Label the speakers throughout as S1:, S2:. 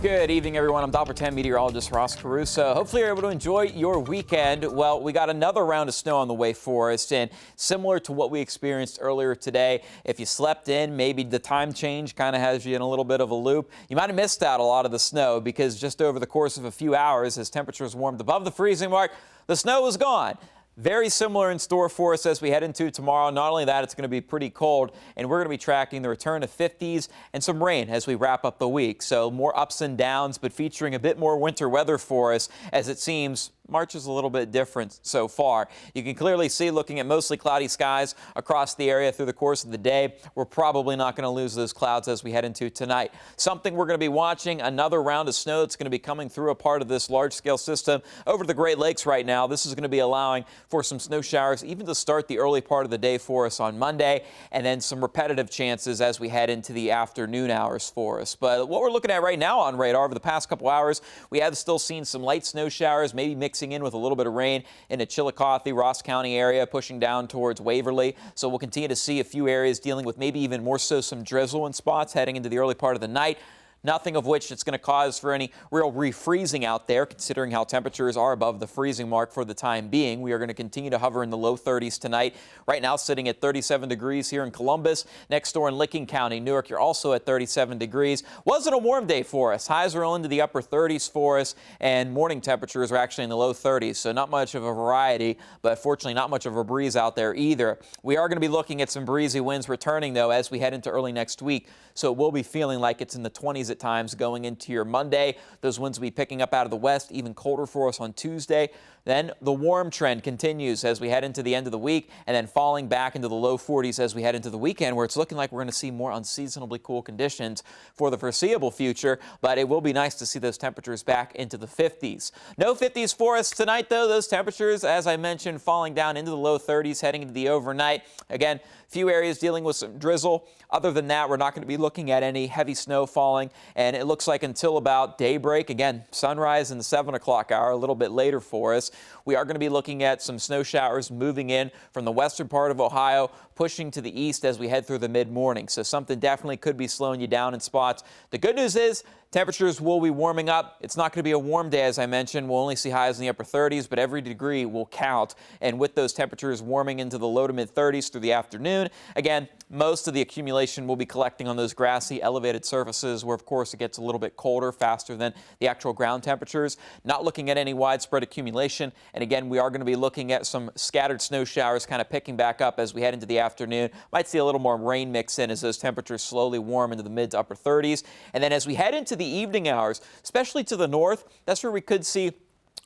S1: Good evening, everyone. I'm Doppler 10 meteorologist Ross Caruso. Hopefully you're able to enjoy your weekend. Well, we got another round of snow on the way for us, and similar to what we experienced earlier today, if you slept in, maybe the time change kind of has you in a little bit of a loop. You might have missed out a lot of the snow because just over the course of a few hours, as temperatures warmed above the freezing mark, the snow was gone. Very similar in store for us as we head into tomorrow. Not only that, it's going to be pretty cold, and we're going to be tracking the return of 50s and some rain as we wrap up the week. So more ups and downs, but featuring a bit more winter weather for us, as it seems March is a little bit different so far. You can clearly see, looking at mostly cloudy skies across the area through the course of the day, we're probably not going to lose those clouds as we head into tonight. Something we're going to be watching, another round of snow that's going to be coming through a part of this large-scale system over the Great Lakes right now. This is going to be allowing for some snow showers even to start the early part of the day for us on Monday, and then some repetitive chances as we head into the afternoon hours for us. But what we're looking at right now on radar over the past couple hours, we have still seen some light snow showers, maybe mixing in with a little bit of rain in the Chillicothe, Ross County area, pushing down towards Waverly. So we'll continue to see a few areas dealing with maybe even more so some drizzle in spots heading into the early part of the night. Nothing of which it's going to cause for any real refreezing out there, considering how temperatures are above the freezing mark for the time being. We are going to continue to hover in the low 30s tonight. Right now sitting at 37 degrees here in Columbus. Next door in Licking County, Newark, you're also at 37 degrees. Wasn't a warm day for us. Highs are into the upper 30s for us, and morning temperatures are actually in the low 30s. So not much of a variety, but fortunately not much of a breeze out there either. We are going to be looking at some breezy winds returning, though, as we head into early next week. So it will be feeling like it's in the 20s at times going into your Monday. Those winds will be picking up out of the west, even colder for us on Tuesday. Then the warm trend continues as we head into the end of the week, and then falling back into the low 40s as we head into the weekend, where it's looking like we're going to see more unseasonably cool conditions for the foreseeable future. But it will be nice to see those temperatures back into the 50s. No 50s for us tonight, though. Those temperatures, as I mentioned, falling down into the low 30s heading into the overnight. Again, few areas dealing with some drizzle. Other than that, we're not going to be looking at any heavy snow falling, and it looks like until about daybreak, again, sunrise in the 7 o'clock hour, a little bit later for us, we are going to be looking at some snow showers moving in from the western part of Ohio, pushing to the east as we head through the mid-morning. So something definitely could be slowing you down in spots. The good news is temperatures will be warming up. It's not going to be a warm day, as I mentioned. We'll only see highs in the upper 30s, but every degree will count. And with those temperatures warming into the low to mid 30s through the afternoon, again, most of the accumulation will be collecting on those grassy, elevated surfaces where, of course, it gets a little bit colder faster than the actual ground temperatures. Not looking at any widespread accumulation. And again, we are going to be looking at some scattered snow showers kind of picking back up as we head into the afternoon. Might see a little more rain mix in as those temperatures slowly warm into the mid to upper 30s. And then as we head into the evening hours, especially to the north, that's where we could see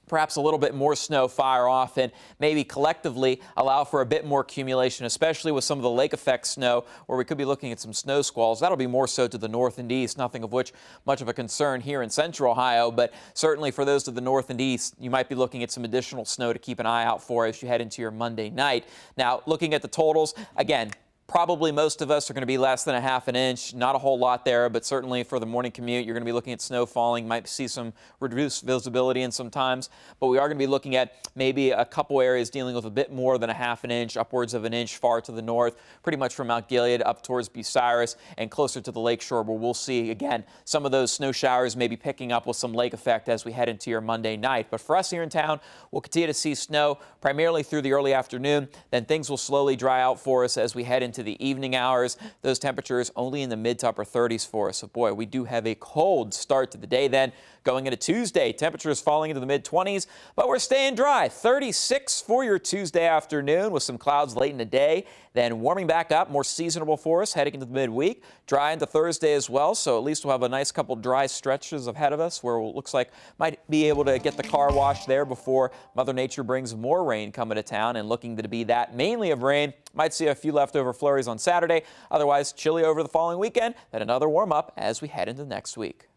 S1: perhaps a little bit more snow fire off and maybe collectively allow for a bit more accumulation, especially with some of the lake effect snow, where we could be looking at some snow squalls. That'll be more so to the north and east, nothing of which much of a concern here in central Ohio, but certainly for those to the north and east, you might be looking at some additional snow to keep an eye out for as you head into your Monday night. Now, looking at the totals, again, probably most of us are going to be less than a half an inch. Not a whole lot there, but certainly for the morning commute, you're going to be looking at snow falling. Might see some reduced visibility in some times, but we are going to be looking at maybe a couple areas dealing with a bit more than a half an inch, upwards of an inch far to the north, pretty much from Mount Gilead up towards Bucyrus and closer to the lakeshore, where we'll see, again, some of those snow showers maybe picking up with some lake effect as we head into your Monday night. But for us here in town, we'll continue to see snow primarily through the early afternoon. Then things will slowly dry out for us as we head into the evening hours. Those temperatures only in the mid to upper 30s for us. So boy, we do have a cold start to the day then. Going into Tuesday, temperatures falling into the mid 20s, but we're staying dry. 36 for your Tuesday afternoon with some clouds late in the day. Then warming back up, more seasonable for us heading into the midweek. Dry into Thursday as well, so at least we'll have a nice couple dry stretches ahead of us where it looks like might be able to get the car washed there before Mother Nature brings more rain coming to town, and looking to be that mainly of rain. Might see a few leftover flurries on Saturday. Otherwise, chilly over the following weekend. Then another warm up as we head into next week.